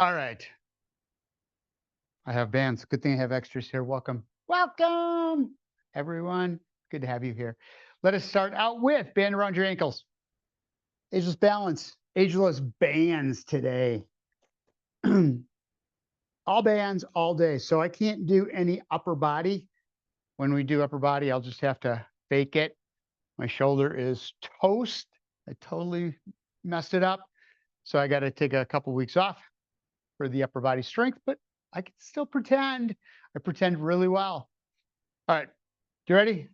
All right. I have bands. Good thing I have extras here. Welcome. Welcome, everyone. Good to have you here. Let us start out with band around your ankles. Ageless balance. Ageless bands today. All bands all day. So I can't do any upper body. When we do upper body, I'll just have to fake it. My shoulder is toast. I totally messed it up. So I got to take a couple weeks off for the upper body strength, but I can still pretend. I pretend really well. All right, you ready?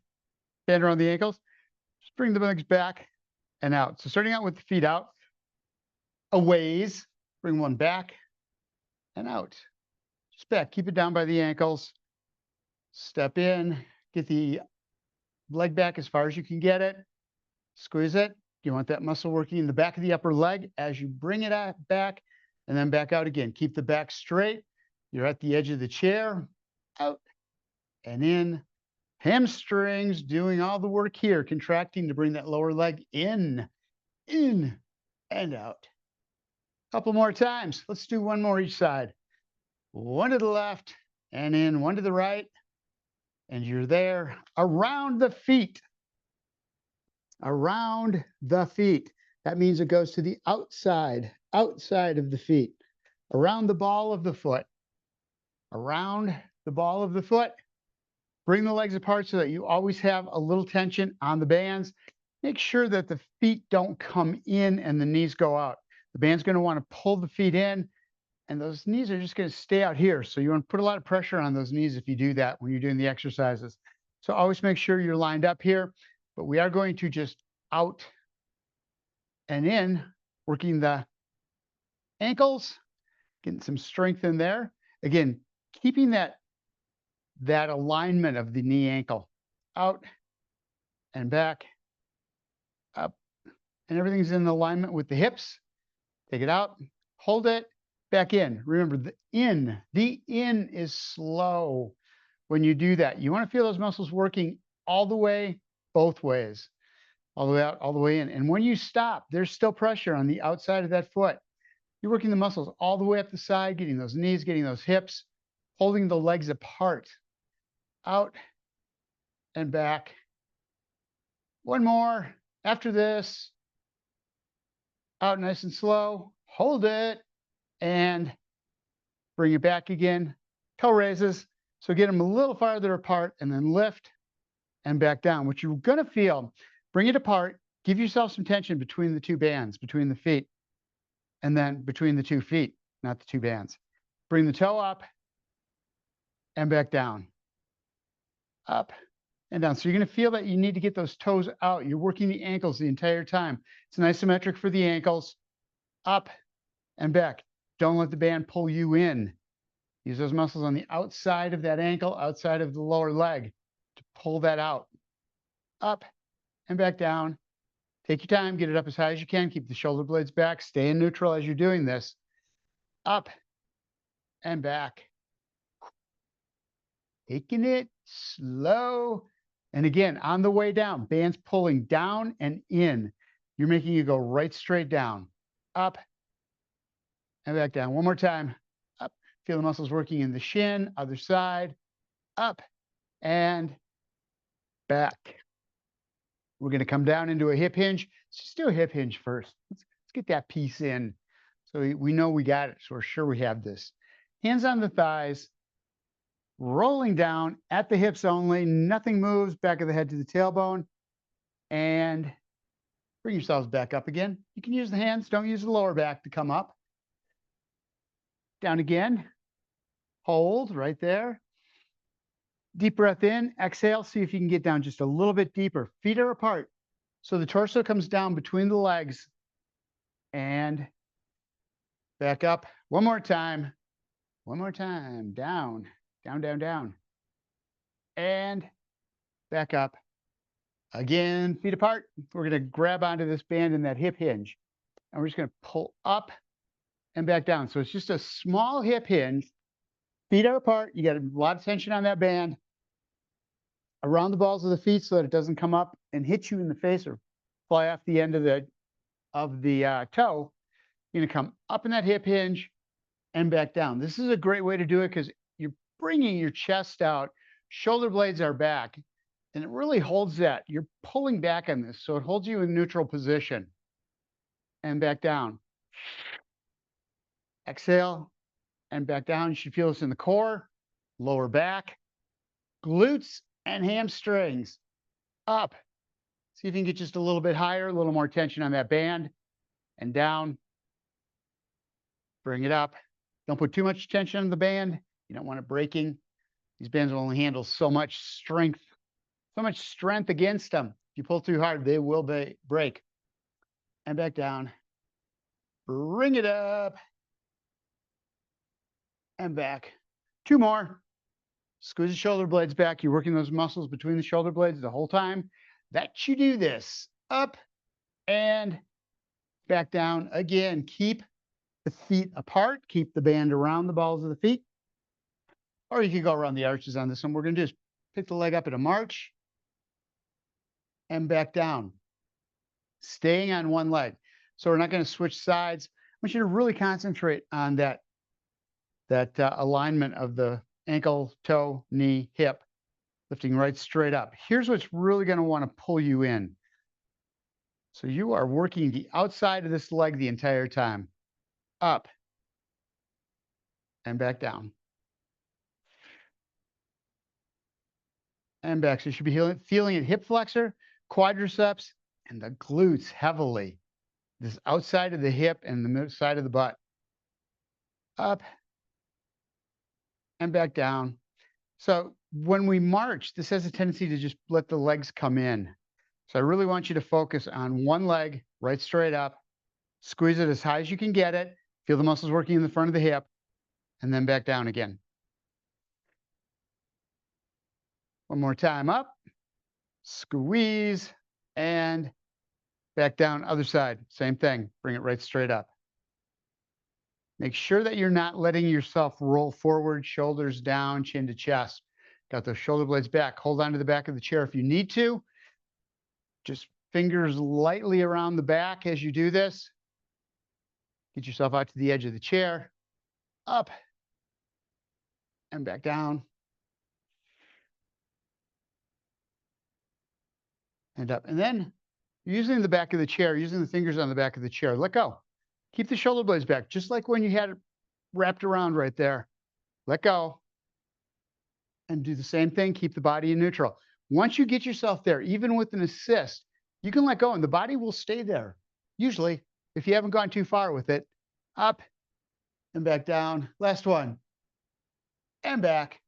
Band around the ankles. Just bring the legs back and out. So starting out with the feet out, a ways. Bring one back and out. Just back. Keep it down by the ankles. Step in. Get the leg back as far as you can get it. Squeeze it. You want that muscle working in the back of the upper leg as you bring it back and then back out again. Keep the back straight. You're at the edge of the chair. Out and in. Hamstrings doing all the work here, contracting to bring that lower leg in, and out. Couple more times. Let's do one more each side. One to the left and in, one to the right. And you're there around the feet. Around the feet. That means it goes to the outside of the feet. Around the ball of the foot. Around the ball of the foot. Bring the legs apart so that you always have a little tension on the bands. Make sure that the feet don't come in and the knees go out. The band's going to want to pull the feet in, and those knees are just going to stay out here. So you want to put a lot of pressure on those knees if you do that when you're doing the exercises. So always make sure you're lined up here, but we are going to just out and in, working the ankles, getting some strength in there. Again, keeping that alignment of the knee ankle out and back, up, and everything's in alignment with the hips. Take it out, hold it, back in. Remember, the in is slow when you do that. You want to feel those muscles working all the way, both ways, all the way out, all the way in. And when you stop, there's still pressure on the outside of that foot. You're working the muscles all the way up the side, getting those knees, getting those hips, holding the legs apart, out and back. One more after this. Out nice and slow. Hold it and bring it back again. Toe raises. So get them a little farther apart and then lift and back down. What you're going to feel, bring it apart. Give yourself some tension between the two bands, between the feet, and then between the two feet, not the two bands. Bring the toe up and back down. Up and down. So you're going to feel that you need to get those toes out. You're working the ankles the entire time. It's isometric for the ankles. Up and back. Don't let the band pull you in. Use those muscles on the outside of that ankle, outside of the lower leg to pull that out. Up and back down. Take your time. Get it up as high as you can. Keep the shoulder blades back. Stay in neutral as you're doing this. Up and back. Taking it slow. And again, on the way down, bands pulling down and in. You're making it go right straight down. Up and back down. One more time. Up. Feel the muscles working in the shin, other side. Up and back. We're going to come down into a hip hinge. Let's just do a hip hinge first. Let's get that piece in. So we know we got it. So we're sure we have this. Hands on the thighs. Rolling down at the hips only. Nothing moves. Back of the head to the tailbone. And bring yourselves back up again. You can use the hands. Don't use the lower back to come up. Down again. Hold right there. Deep breath in. Exhale. See if you can get down just a little bit deeper. Feet are apart. So the torso comes down between the legs. And back up. One more time. One more time. Down. Down, down, down. And back up. Again, feet apart. We're going to grab onto this band in that hip hinge. And we're just going to pull up and back down. So it's just a small hip hinge. Feet are apart. You got a lot of tension on that band. Around the balls of the feet so that it doesn't come up and hit you in the face or fly off the end of the toe. You're going to come up in that hip hinge and back down. This is a great way to do it because you're bringing your chest out, shoulder blades are back, and it really holds that. You're pulling back on this, so it holds you in neutral position and back down. Exhale and back down. You should feel this in the core, lower back, glutes, and hamstrings. Up. See if you can get just a little bit higher, a little more tension on that band, and down. Bring it up. Don't put too much tension on the band. You don't want it breaking. These bands will only handle so much strength against them. If you pull too hard, they will break. And back down. Bring it up. And back. 2 more. Squeeze the shoulder blades back. You're working those muscles between the shoulder blades the whole time that you do this. Up and back down. Again, keep the feet apart. Keep the band around the balls of the feet. Or you can go around the arches on this one. We're going to just pick the leg up at a march and back down. Staying on one leg. So we're not going to switch sides. I want you to really concentrate on that alignment of the ankle, toe, knee, hip, lifting right straight up. Here's what's really going to want to pull you in. So you are working the outside of this leg the entire time. Up and back down. And back. So you should be feeling it hip flexor, quadriceps, and the glutes heavily. This outside of the hip and the middle side of the butt. Up and back down. So when we march, this has a tendency to just let the legs come in. So I really want you to focus on one leg, right straight up. Squeeze it as high as you can get it. Feel the muscles working in the front of the hip. And then back down again. One more time. Up. Squeeze. And back down. Other side. Same thing. Bring it right straight up. Make sure that you're not letting yourself roll forward, shoulders down, chin to chest. Got those shoulder blades back. Hold on to the back of the chair if you need to. Just fingers lightly around the back as you do this. Get yourself out to the edge of the chair. Up and back down. And up. And then using the back of the chair, using the fingers on the back of the chair, let go. Keep the shoulder blades back, just like when you had it wrapped around right there. Let go. And do the same thing. Keep the body in neutral. Once you get yourself there, even with an assist, you can let go and the body will stay there. Usually, if you haven't gone too far with it. Up and back down. Last one. And back.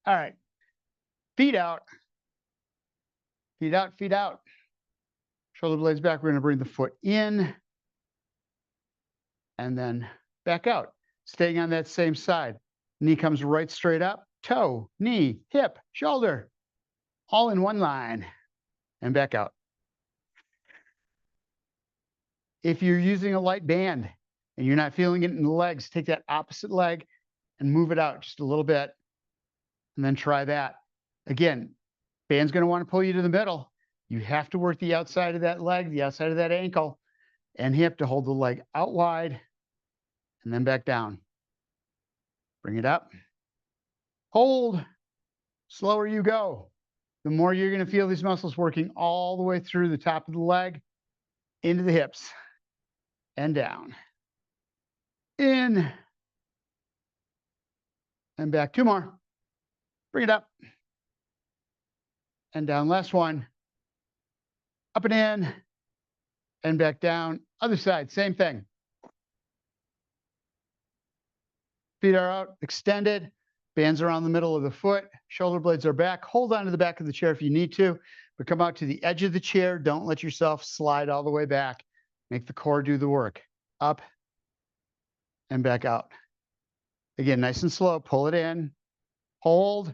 All right. Feet out. Feet out, feet out. Shoulder blades back. We're going to bring the foot in and then back out. Staying on that same side. Knee comes right straight up. Toe, knee, hip, shoulder. All in one line. And back out. If you're using a light band and you're not feeling it in the legs, take that opposite leg and move it out just a little bit. And then try that. Again, band's going to want to pull you to the middle. You have to work the outside of that leg, the outside of that ankle and hip to hold the leg out wide and then back down. Bring it up. Hold. Slower you go, the more you're going to feel these muscles working all the way through the top of the leg, into the hips, and down. In. And back. 2 more. Bring it up. And down. Last one. Up and in. And back down. Other side. Same thing. Feet are out. Extended. Bands around the middle of the foot. Shoulder blades are back. Hold on to the back of the chair if you need to. But come out to the edge of the chair. Don't let yourself slide all the way back. Make the core do the work. Up and back out. Again, nice and slow. Pull it in. Hold.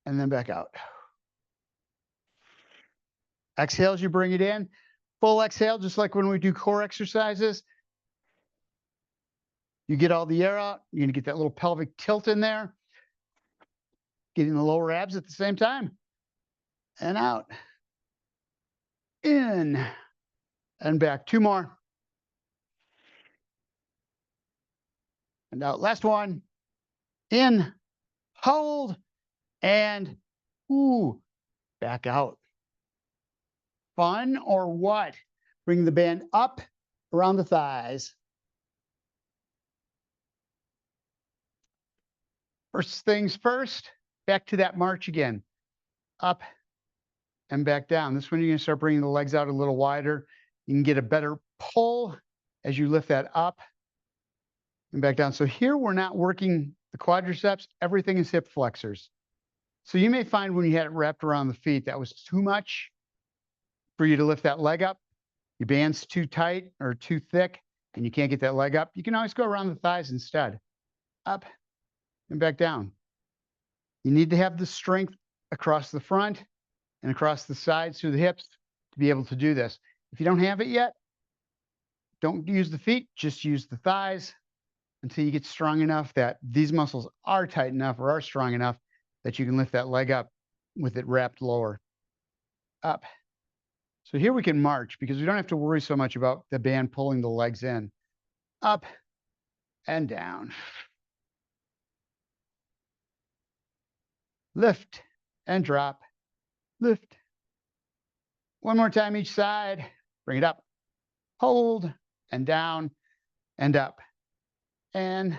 And then back out. Exhale as you bring it in. Full exhale, just like when we do core exercises. You get all the air out. You're going to get that little pelvic tilt in there. Getting the lower abs at the same time. And out. In. And back. 2 more. and out. Last one. In, hold, and ooh, back out. Fun or what? Bring the band up around the thighs. First things first, back to that march again. Up and back down. This one, you're going to start bringing the legs out a little wider. You can get a better pull as you lift that up and back down. So here we're not working the quadriceps. Everything is hip flexors. So you may find when you had it wrapped around the feet, that was too much for you to lift that leg up. Your band's too tight or too thick and you can't get that leg up. You can always go around the thighs instead. Up and back down. You need to have the strength across the front and across the sides through the hips to be able to do this. If you don't have it yet, don't use the feet, just use the thighs until you get strong enough that these muscles are tight enough or are strong enough that you can lift that leg up with it wrapped lower. Up. So here we can march because we don't have to worry so much about the band pulling the legs in. Up and down. Lift and drop. Lift. One more time each side. Bring it up. Hold and down and up and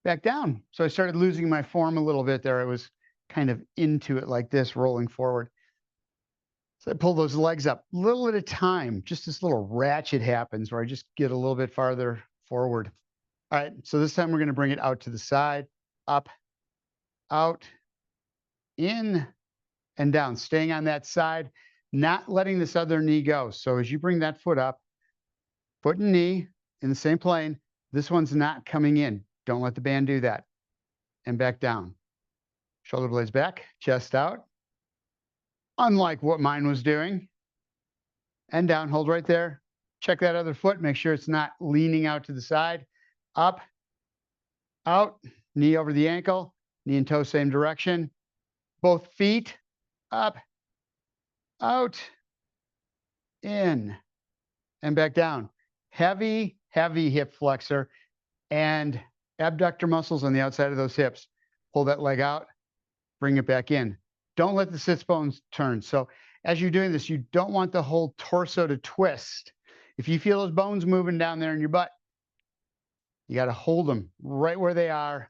back down. So I started losing my form a little bit there. I was kind of into it like this, rolling forward. So I pull those legs up a little at a time. Just this little ratchet happens where I just get a little bit farther forward. All right, so this time we're going to bring it out to the side, up, out, in, and down. Staying on that side, not letting this other knee go. So as you bring that foot up, foot and knee in the same plane, this one's not coming in. Don't let the band do that. And back down. Shoulder blades back, chest out. Unlike what mine was doing. And down, hold right there. Check that other foot, make sure it's not leaning out to the side. Up, out, knee over the ankle, knee and toe same direction. Both feet, up, out, in, and back down. Heavy, heavy hip flexor and abductor muscles on the outside of those hips. Pull that leg out, bring it back in. Don't let the sits bones turn. So as you're doing this, you don't want the whole torso to twist. If you feel those bones moving down there in your butt, you got to hold them right where they are,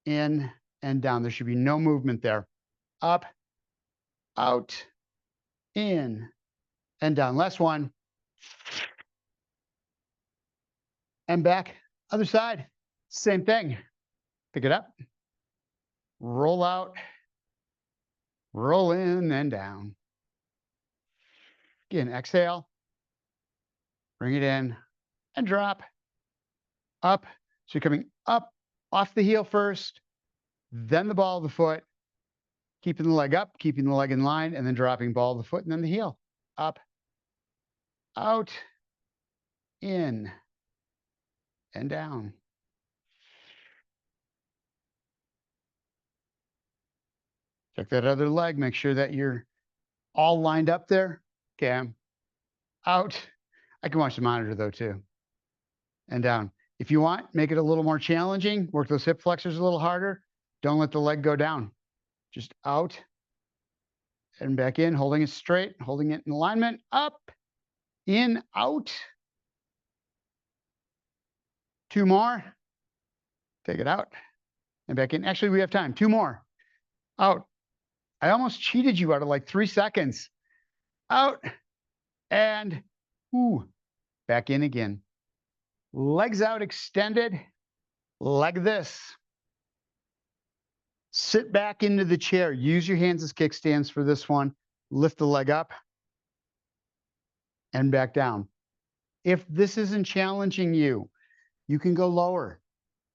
in and down. There should be no movement there. Up, out, in, and down. Last one. And back. Other side. Same thing. Pick it up. Roll out. Roll in and down. Again, exhale. Bring it in and drop. Up. So you're coming up off the heel first, then the ball of the foot, keeping the leg up, keeping the leg in line, and then dropping ball of the foot and then the heel. Up, out, in, and down. Check that other leg. Make sure that you're all lined up there. Okay, I'm out. I can watch the monitor though too. And down. If you want, make it a little more challenging. Work those hip flexors a little harder. Don't let the leg go down. Just out and back in, holding it straight, holding it in alignment. Up, in, out. Two more. Take it out and back in. Actually, we have time. Two more. Out. I almost cheated you out of like 3 seconds. Out and back in again. Legs out extended, like this. Sit back into the chair. Use your hands as kickstands for this one. Lift the leg up and back down. If this isn't challenging you, you can go lower.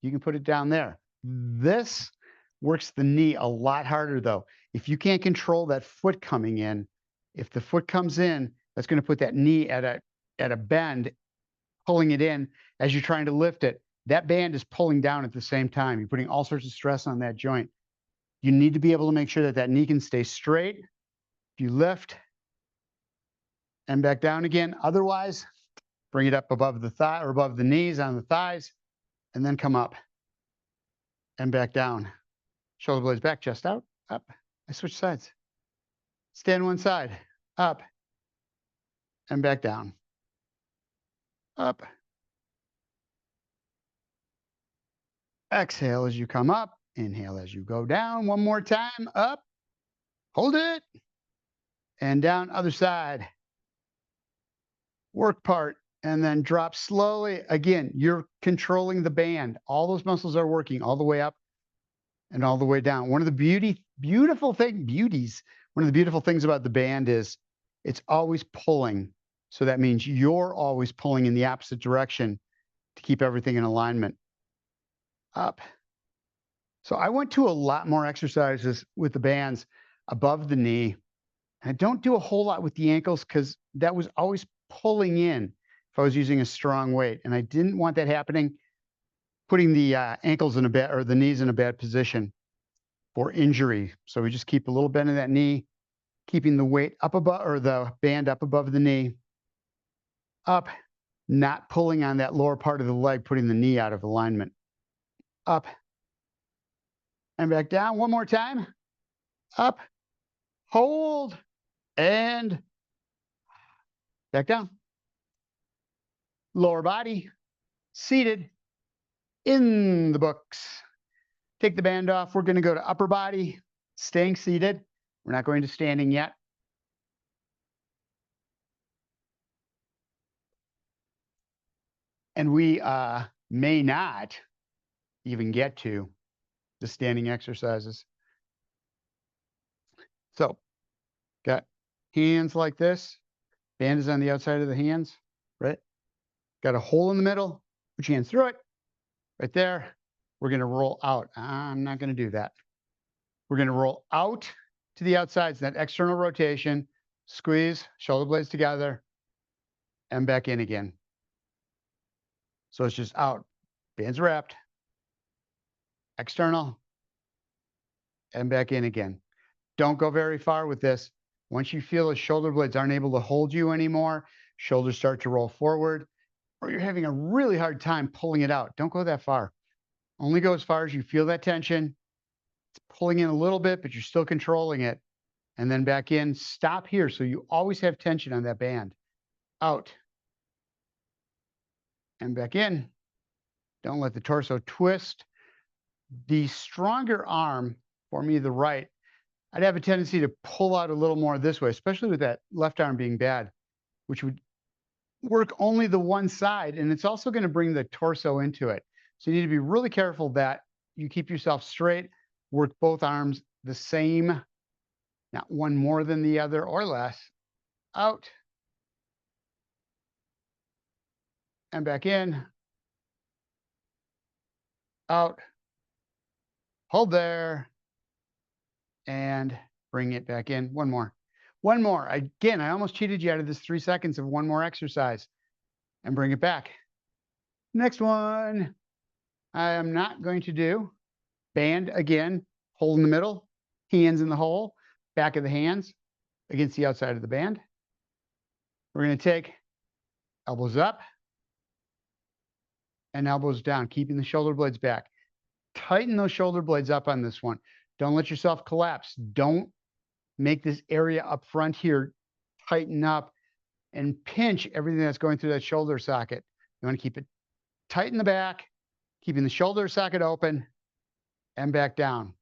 You can put it down there. This works the knee a lot harder though. If you can't control that foot coming in, if the foot comes in, that's going to put that knee at a bend, pulling it in as you're trying to lift it. That band is pulling down at the same time. You're putting all sorts of stress on that joint. You need to be able to make sure that that knee can stay straight. If you lift and back down again, otherwise, bring it up above the thigh or above the knees on the thighs and then come up and back down. Shoulder blades back, chest out, up. I switch sides. Stand one side, up and back down, up. Exhale as you come up, inhale as you go down. One more time, up, hold it, and down, other side. Work part, and then drop slowly. Again, you're controlling the band. All those muscles are working all the way up and all the way down. One of the beautiful things about the band is it's always pulling. So that means you're always pulling in the opposite direction to keep everything in alignment. Up. So I went to a lot more exercises with the bands above the knee. I don't do a whole lot with the ankles because that was always pulling in if I was using a strong weight. And I didn't want that happening, putting the ankles in a bad, or the knees in a bad position for injury. So we just keep a little bend in that knee, keeping the weight up above, or the band up above the knee, up, not pulling on that lower part of the leg, putting the knee out of alignment. Up and back down. One more time. Up, hold, and back down. Lower body, seated, in the books. Take the band off. We're going to go to upper body, staying seated. We're not going to standing yet. And we may not even get to the standing exercises. So, got hands like this. Band is on the outside of the hands, right? Got a hole in the middle. Put your hands through it. Right there. We're going to roll out. I'm not going to do that. We're going to roll out to the outsides, that external rotation. Squeeze, shoulder blades together, and back in again. So it's just out. Bands wrapped. External. And back in again. Don't go very far with this. Once you feel the shoulder blades aren't able to hold you anymore, shoulders start to roll forward, or you're having a really hard time pulling it out, don't go that far. Only go as far as you feel that tension. It's pulling in a little bit, but you're still controlling it. And then back in. Stop here so you always have tension on that band. Out. And back in. Don't let the torso twist. The stronger arm, for me, the right, I'd have a tendency to pull out a little more this way, especially with that left arm being bad, which would work only the one side. And it's also going to bring the torso into it. So you need to be really careful that you keep yourself straight, work both arms the same, not one more than the other or less. Out. And back in. Out. Hold there. And bring it back in. One more. One more. Again, I almost cheated you out of this 3 seconds of one more exercise. And bring it back. Next one. I am not going to do. Band again. Hole in the middle. Hands in the hole. Back of the hands against the outside of the band. We're going to take elbows up and elbows down, keeping the shoulder blades back. Tighten those shoulder blades up on this one. Don't let yourself collapse. Don't make this area up front here tighten up and pinch everything that's going through that shoulder socket. You want to keep it tight in the back, keeping the shoulder socket open and back down.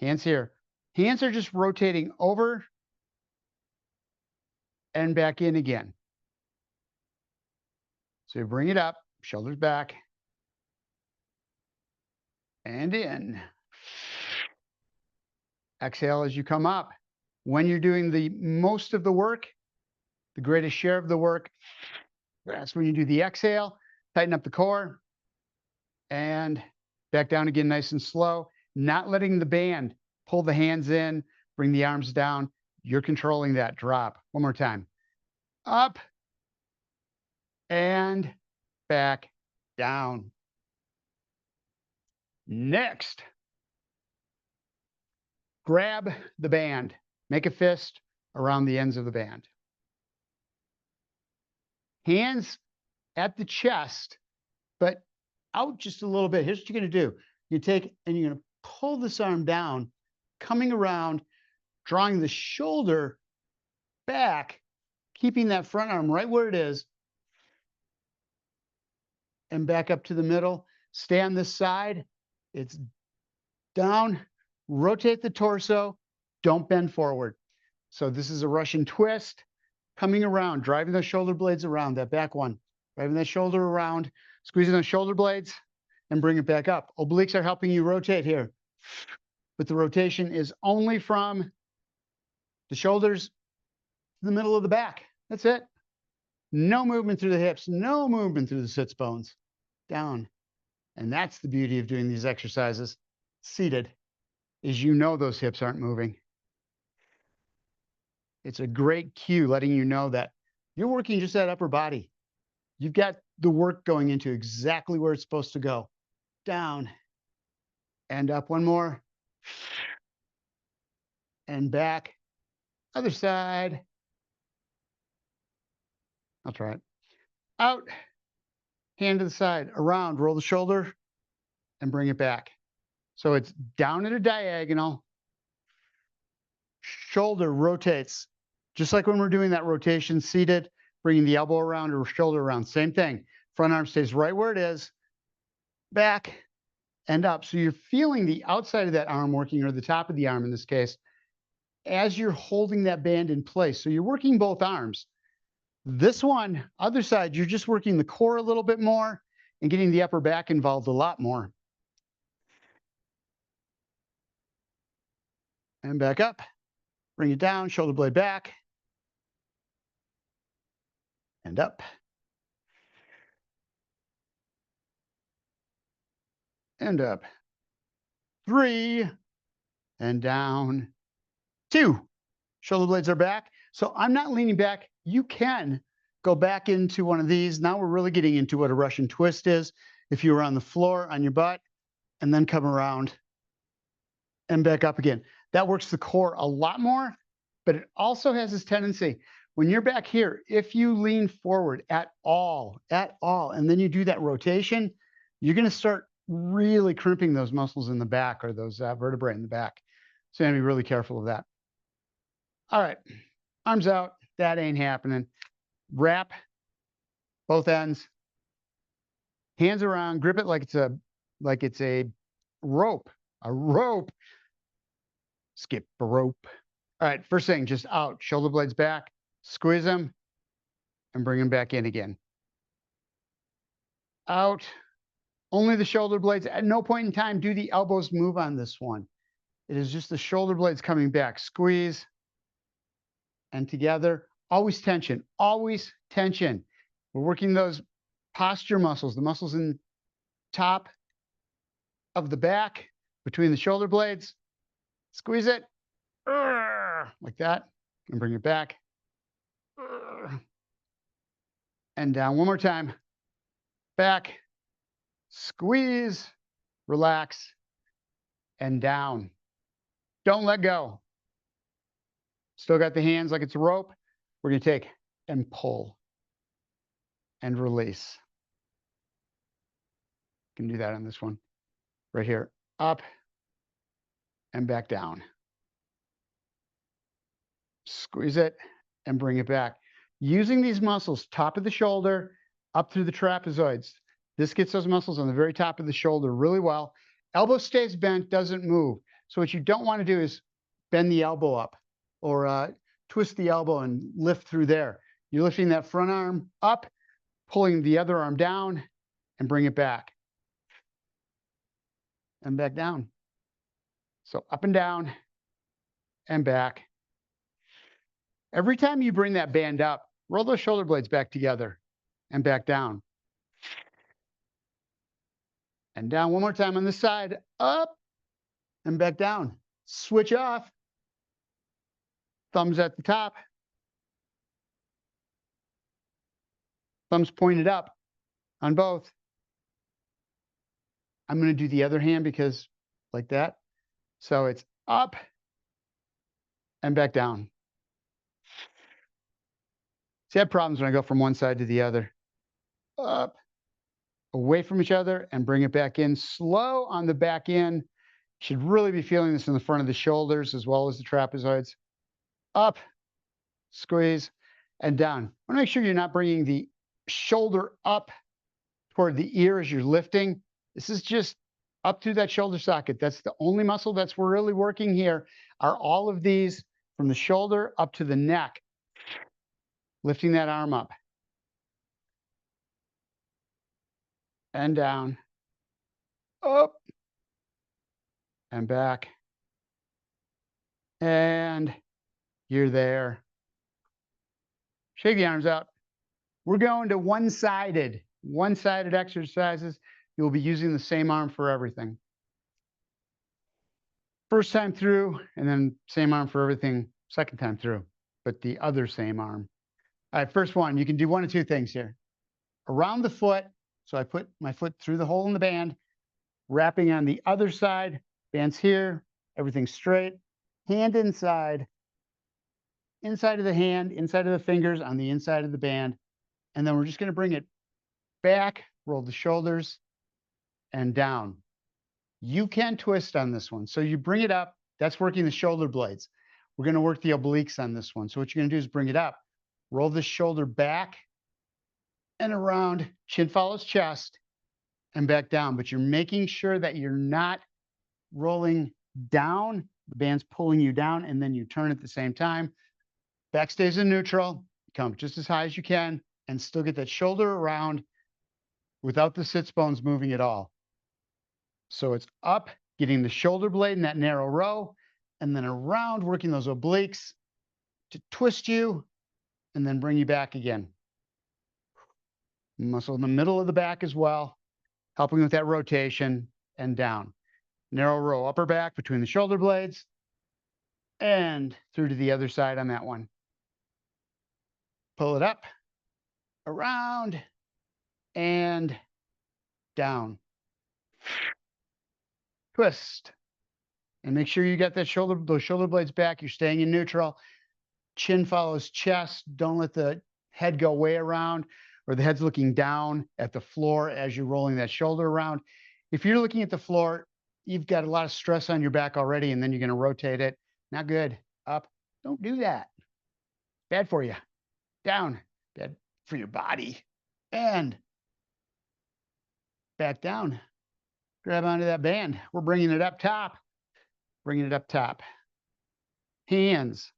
Hands here. Hands are just rotating over and back in again. So you bring it up, shoulders back and in. Exhale as you come up. When you're doing the most of the work, the greatest share of the work, that's when you do the exhale, tighten up the core, and back down again nice and slow, not letting the band pull the hands in, bring the arms down. You're controlling that drop. One more time. Up and back down. Next, grab the band. Make a fist around the ends of the band. Hands at the chest, but out just a little bit. Here's what you're going to do. You take and you're going to pull this arm down, coming around, drawing the shoulder back, keeping that front arm right where it is, and back up to the middle. Stay on this side. It's down, rotate the torso, don't bend forward. So this is a Russian twist, coming around, driving those shoulder blades around, that back one, driving that shoulder around, squeezing those shoulder blades, and bring it back up. Obliques are helping you rotate here, but the rotation is only from the shoulders to the middle of the back. That's it. No movement through the hips, no movement through the sits bones. Down. And that's the beauty of doing these exercises seated, is you know those hips aren't moving. It's a great cue letting you know that you're working just that upper body. You've got the work going into exactly where it's supposed to go. Down and up. One more. And back. Other side. I'll try it. Out. Hand to the side. Around. Roll the shoulder and bring it back. So it's down at a diagonal. Shoulder rotates. Just like when we're doing that rotation seated, bringing the elbow around or shoulder around. Same thing. Front arm stays right where it is. Back and up. So you're feeling the outside of that arm working, or the top of the arm in this case, as you're holding that band in place. So you're working both arms. This one, other side, you're just working the core a little bit more and getting the upper back involved a lot more. And back up. Bring it down, shoulder blade back. And up. And up. 3. And down. 2. Shoulder blades are back. So I'm not leaning back. You can go back into one of these. Now we're really getting into what a Russian twist is. If you were on the floor on your butt and then come around and back up again. That works the core a lot more, but it also has this tendency. When you're back here, if you lean forward at all, and then you do that rotation, you're going to start really crimping those muscles in the back, or those vertebrae in the back. So you have to be really careful of that. All right, arms out. That ain't happening. Wrap both ends. Hands around. Grip it like it's a rope. A rope. Skip a rope. All right, first thing, just out. Shoulder blades back. Squeeze them and bring them back in again. Out. Only the shoulder blades. At no point in time do the elbows move on this one. It is just the shoulder blades coming back. Squeeze and together. Always tension. Always tension. We're working those posture muscles, the muscles in top of the back between the shoulder blades. Squeeze it like that and bring it back. And down one more time. Back, squeeze, relax, and down. Don't let go. Still got the hands like it's a rope. We're going to take and pull and release. You can do that on this one right here. Up and back down. Squeeze it and bring it back. Using these muscles, top of the shoulder, up through the trapezoids. This gets those muscles on the very top of the shoulder really well. Elbow stays bent, doesn't move. So what you don't want to do is bend the elbow up or twist the elbow and lift through there. You're lifting that front arm up, pulling the other arm down, and bring it back. And back down. So up and down and back. Every time you bring that band up, roll those shoulder blades back together and back down. And down one more time on this side, up and back down. Switch off. Thumbs at the top. Thumbs pointed up on both. I'm going to do the other hand because like that. So it's up and back down. See, I have problems when I go from one side to the other. Up, away from each other and bring it back in. Slow on the back end. Should really be feeling this in the front of the shoulders as well as the trapezoids. Up, squeeze, and down. Want to make sure you're not bringing the shoulder up toward the ear as you're lifting. This is just up through that shoulder socket. That's the only muscle that's really working here. Are all of these from the shoulder up to the neck, lifting that arm up and down, up and back, and you're there. Shake the arms out. We're going to one-sided exercises. You'll be using the same arm for everything. First time through, and then same arm for everything second time through, but the other same arm. All right, first one, you can do one of two things here. Around the foot, so I put my foot through the hole in the band, wrapping on the other side, band's here, everything's straight, hand inside of the hand, inside of the fingers, on the inside of the band, and then we're just gonna bring it back, roll the shoulders, and down. You can twist on this one. So you bring it up, that's working the shoulder blades. We're gonna work the obliques on this one. So what you're gonna do is bring it up, roll the shoulder back and around, chin follows chest, and back down. But you're making sure that you're not rolling down, the band's pulling you down, and then you turn at the same time. Back stays in neutral, come just as high as you can, and still get that shoulder around without the sits bones moving at all. So it's up, getting the shoulder blade in that narrow row, and then around, working those obliques to twist you, and then bring you back again. Muscle in the middle of the back as well, helping with that rotation, and down. Narrow row, upper back between the shoulder blades, and through to the other side on that one. Pull it up, around, and down. Twist. And make sure you got that those shoulder blades back. You're staying in neutral. Chin follows chest. Don't let the head go way around, or the head's looking down at the floor as you're rolling that shoulder around. If you're looking at the floor, you've got a lot of stress on your back already, and then you're going to rotate it. Not good. Up. Don't do that. Bad for you. Down. Bad for your body. And back down. Grab onto that band. We're bringing it up top. Bringing it up top. Hands.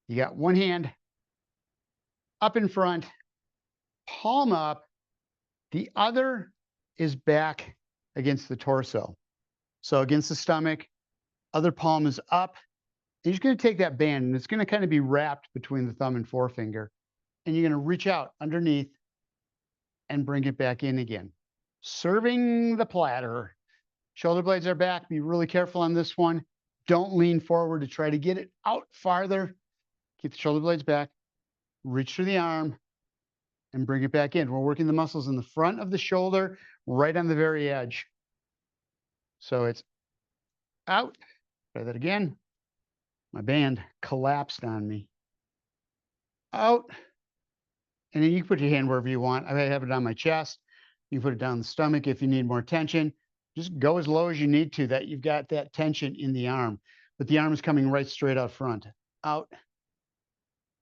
You got one hand up in front, palm up. The other is back against the torso. So against the stomach, other palm is up. And you're just going to take that band, and it's going to kind of be wrapped between the thumb and forefinger. And you're going to reach out underneath and bring it back in again. Serving the platter. Shoulder blades are back. Be really careful on this one. Don't lean forward to try to get it out farther. Keep the shoulder blades back. Reach through the arm and bring it back in. We're working the muscles in the front of the shoulder, right on the very edge. So it's out. Try that again. My band collapsed on me. Out. And then you can put your hand wherever you want. I have it on my chest. You can put it down the stomach if you need more tension. Just go as low as you need to, that you've got that tension in the arm. But the arm is coming right straight out front. Out.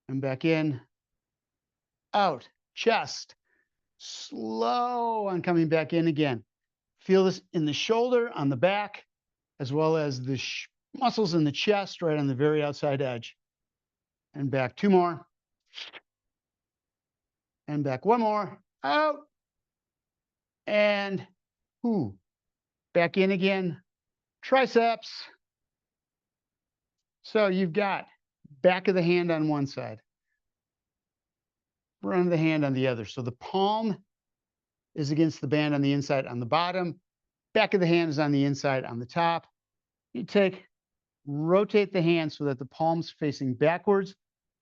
And back in. Out. Chest. Slow on coming back in again. Feel this in the shoulder, on the back, as well as the muscles in the chest right on the very outside edge. And back two more. And back one more. Out. And back in again. Triceps. So you've got back of the hand on one side, front of the hand on the other. So the palm is against the band on the inside on the bottom. Back of the hand is on the inside on the top. You rotate the hand so that the palm's facing backwards,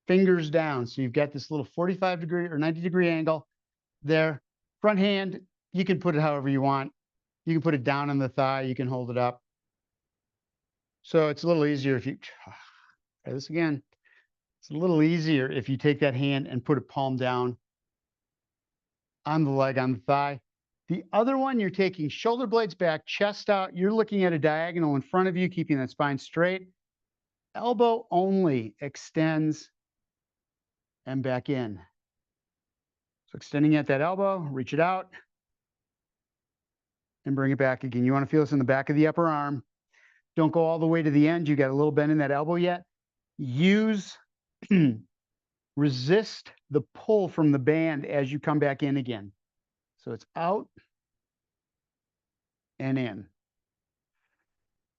fingers down. So you've got this little 45-degree or 90-degree angle there. Front hand, you can put it however you want. You can put it down on the thigh. You can hold it up. So it's a little easier if you try this again. It's a little easier if you take that hand and put a palm down on the leg, on the thigh. The other one, you're taking shoulder blades back, chest out. You're looking at a diagonal in front of you, keeping that spine straight. Elbow only extends and back in. So extending at that elbow, reach it out and bring it back again. You want to feel this in the back of the upper arm. Don't go all the way to the end. You got a little bend in that elbow yet. Use, resist the pull from the band as you come back in again. So it's out and in.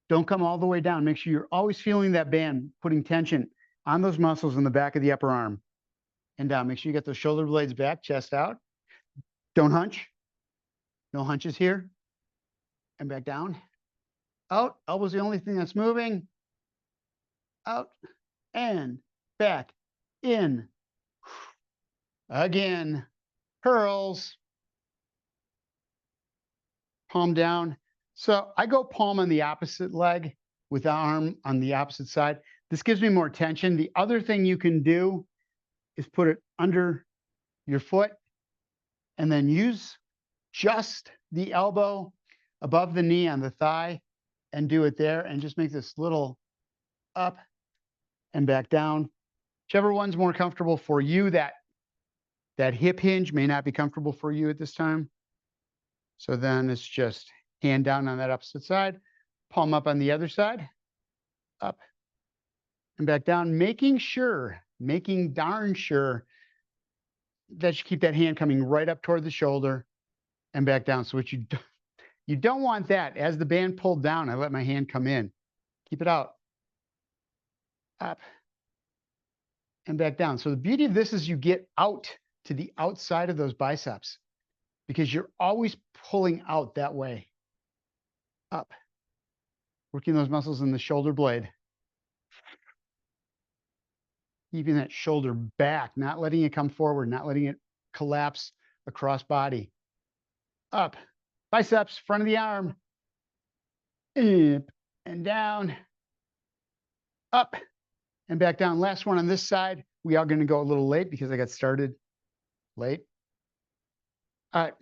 Don't come all the way down. Make sure you're always feeling that band, putting tension on those muscles in the back of the upper arm and down. Make sure you get those shoulder blades back, chest out. Don't hunch. No hunches here. And back down. Out. Elbow's the only thing that's moving. Out and back in. Again. Curls. Palm down. So I go palm on the opposite leg with the arm on the opposite side. This gives me more tension. The other thing you can do is put it under your foot and then use just the elbow above the knee on the thigh and do it there and just make this little up and back down. Whichever one's more comfortable for you. That hip hinge may not be comfortable for you at this time. So then it's just hand down on that opposite side, palm up on the other side, up and back down, making darn sure that you keep that hand coming right up toward the shoulder and back down. So what you don't want that. As the band pulled down, I let my hand come in. Keep it out, up and back down. So the beauty of this is you get out to the outside of those biceps because you're always pulling out that way. Up, working those muscles in the shoulder blade. Keeping that shoulder back, not letting it come forward, not letting it collapse across body. Up, biceps, front of the arm. Up and down. Up and back down. Last one on this side. We are going to go a little late because I got started late. All right.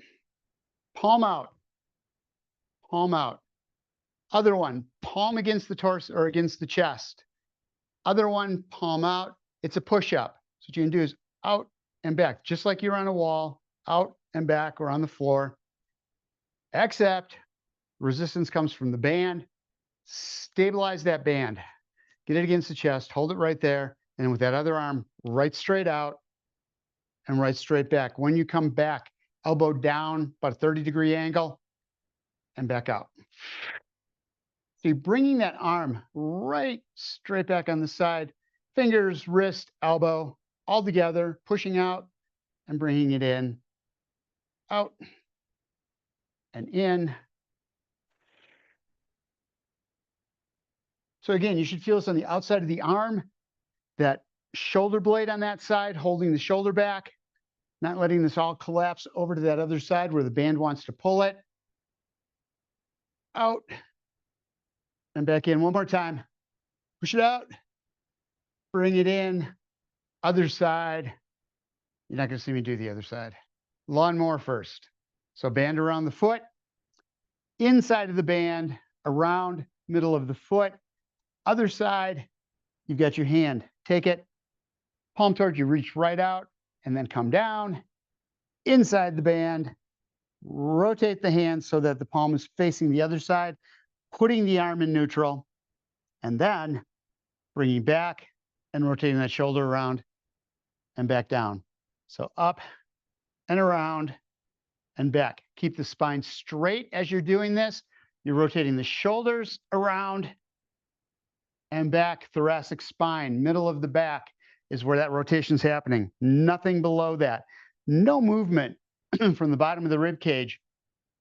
Palm out. Palm out. Other one, palm against the torso or against the chest. Other one, palm out. It's a push-up. So what you can do is out and back, just like you're on a wall, out and back or on the floor. Except resistance comes from the band. Stabilize that band. Get it against the chest. Hold it right there. And with that other arm, right straight out and right straight back. When you come back, elbow down, about a 30-degree angle, and back out. So you're bringing that arm right straight back on the side. Fingers, wrist, elbow, all together, pushing out and bringing it in, out and in. So again, you should feel this on the outside of the arm, that shoulder blade on that side, holding the shoulder back, not letting this all collapse over to that other side where the band wants to pull it. Out and back in. One more time. Push it out. Bring it in. Other side. You're not going to see me do the other side. Lawnmower first. So band around the foot, inside of the band, around middle of the foot. Other side, you've got your hand. Take it, palm towards you, reach right out, and then come down. Inside the band, rotate the hand so that the palm is facing the other side, putting the arm in neutral, and then bringing back and rotating that shoulder around and back down. So up and around and back. Keep the spine straight as you're doing this. You're rotating the shoulders around and back, thoracic spine, middle of the back is where that rotation is happening. Nothing below that. No movement from the bottom of the rib cage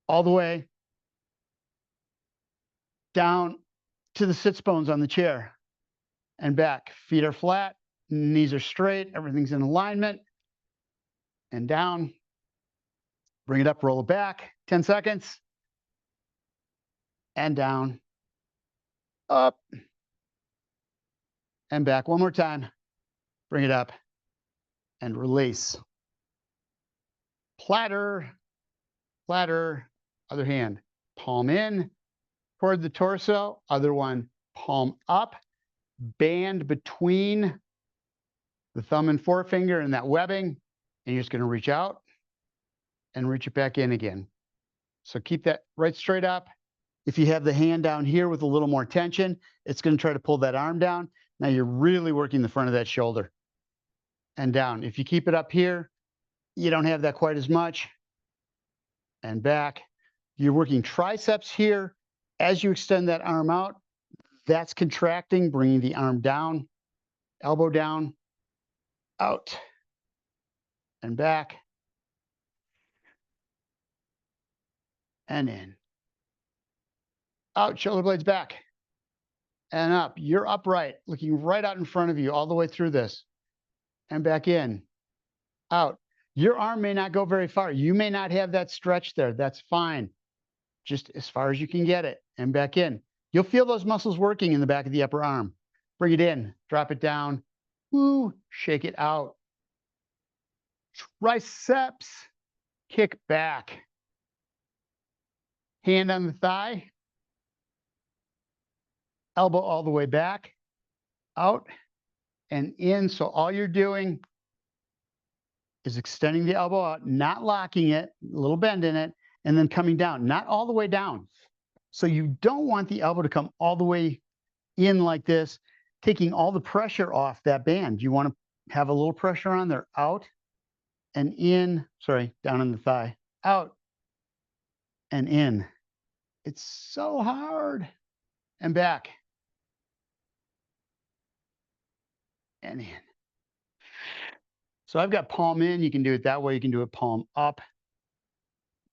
all the way down to the sits bones on the chair and back. Feet are flat, knees are straight, everything's in alignment, and down. Bring it up, roll it back, 10 seconds, and down, up, and back. One more time. Bring it up and release. platter, platter, other hand, palm in toward the torso, other one, palm up, band between the thumb and forefinger and that webbing, and you're just going to reach out and reach it back in again. So keep that right straight up. If you have the hand down here with a little more tension, it's going to try to pull that arm down. Now you're really working the front of that shoulder and down. If you keep it up here, you don't have that quite as much. And back. You're working triceps here. As you extend that arm out, that's contracting, bringing the arm down, elbow down, out, and back, and in. Out, shoulder blades back, and up. You're upright, looking right out in front of you all the way through this, and back in, out. Your arm may not go very far. You may not have that stretch there. That's fine. Just as far as you can get it, and back in. You'll feel those muscles working in the back of the upper arm. Bring it in, drop it down, woo, shake it out. Triceps, kick back. Hand on the thigh, elbow all the way back, out and in. So all you're doing is extending the elbow out, not locking it, a little bend in it, and then coming down, not all the way down. So you don't want the elbow to come all the way in like this, taking all the pressure off that band. You want to have a little pressure on there, out and in, sorry, down in the thigh, out and in. It's so hard. And back. And in. So I've got palm in. You can do it that way. You can do it palm up.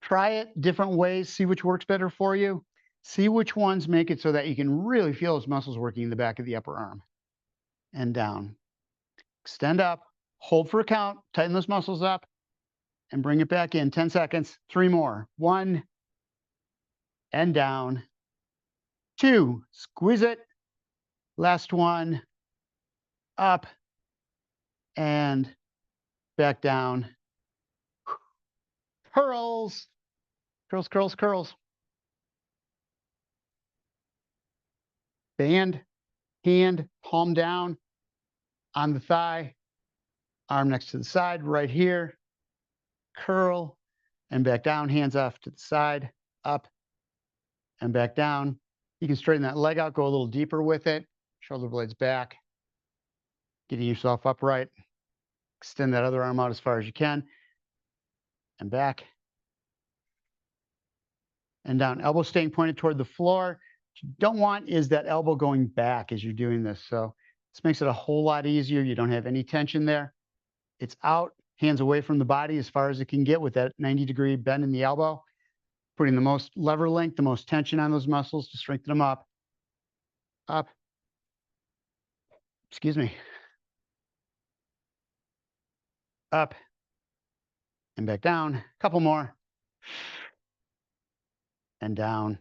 Try it different ways. See which works better for you. See which ones make it so that you can really feel those muscles working in the back of the upper arm. And down. Extend up. Hold for a count. Tighten those muscles up. And bring it back in. 10 seconds. 3 more. 1. And down. 2. Squeeze it. Last one. Up. And back down. Curls. Curls, curls, curls. Band, hand, palm down on the thigh, arm next to the side, right here. Curl and back down, hands off to the side, up and back down. You can straighten that leg out, go a little deeper with it. Shoulder blades back, getting yourself upright. Extend that other arm out as far as you can. And back. And down. Elbow staying pointed toward the floor. What you don't want is that elbow going back as you're doing this. So this makes it a whole lot easier. You don't have any tension there. It's out, hands away from the body as far as it can get with that 90-degree bend in the elbow. Putting the most lever length, the most tension on those muscles to strengthen them up. Up. Excuse me. Up. And back down. A couple more. And down.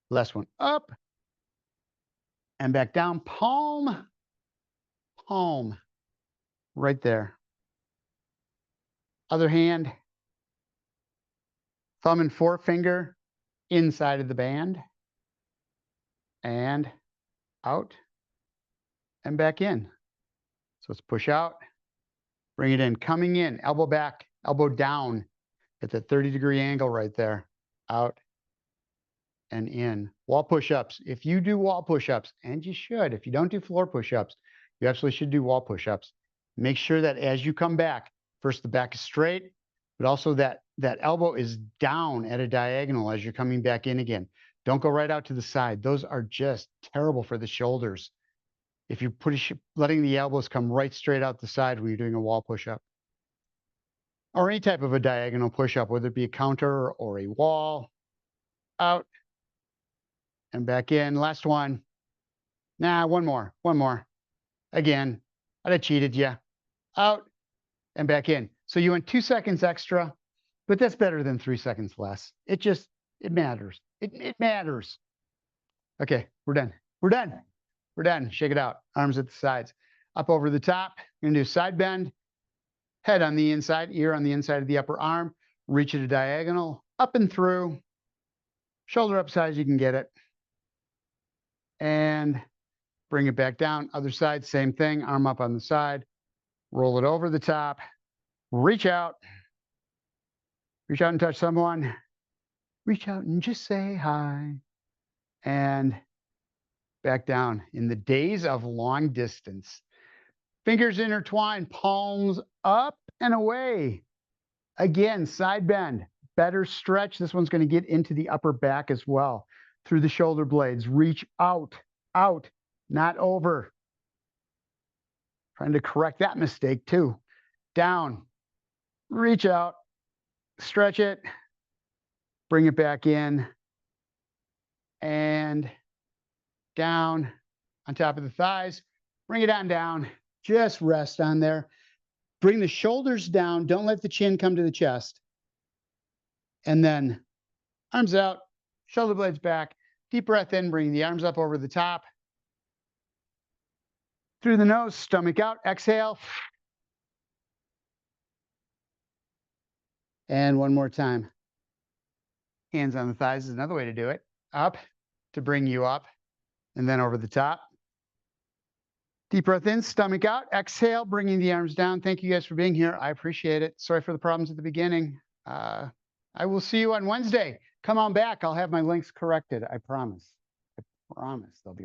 Last one. Up. And back down. Palm. Palm. Right there. Other hand. Thumb and forefinger inside of the band. And out. And back in. So let's push out. Bring it in. Coming in. Elbow back. Elbow down. At that 30-degree angle right there. Out. And in. Wall push-ups. If you do wall push-ups, and you should, if you don't do floor push-ups, you absolutely should do wall push-ups. Make sure that as you come back, first the back is straight, but also that elbow is down at a diagonal as you're coming back in again. Don't go right out to the side. Those are just terrible for the shoulders. If you're letting the elbows come right straight out the side when you're doing a wall push-up. Or any type of a diagonal push-up, whether it be a counter or a wall. Out. And back in. Last one. Nah, one more. One more. Again, I'd have cheated you. Out and back in. So you went 2 seconds extra, but that's better than 3 seconds less. It matters. It matters. Okay, we're done. We're done. We're done. Shake it out. Arms at the sides. Up over the top. We're going to do side bend. Head on the inside, ear on the inside of the upper arm. Reach at a diagonal, up and through. Shoulder up as high as you can get it. And bring it back down. Other side, same thing. Arm up on the side. Roll it over the top. Reach out. Reach out and touch someone. Reach out and just say hi. And back down. In the days of long distance, fingers intertwined, palms up and away. Again, side bend, better stretch. This one's going to get into the upper back as well. Through the shoulder blades, reach out, not over. Trying to correct that mistake too. Down, reach out, stretch it, bring it back in, and down on top of the thighs. Bring it on down. Just rest on there. Bring the shoulders down. Don't let the chin come to the chest. And then arms out, shoulder blades back. Deep breath in, bring the arms up over the top. Through the nose, stomach out, exhale. And one more time. Hands on the thighs is another way to do it. Up to bring you up, and then over the top. Deep breath in, stomach out, exhale, bringing the arms down. Thank you guys for being here. I appreciate it. Sorry for the problems at the beginning. I will see you on Wednesday. Come on back. I'll have my links corrected. I promise. I promise they'll be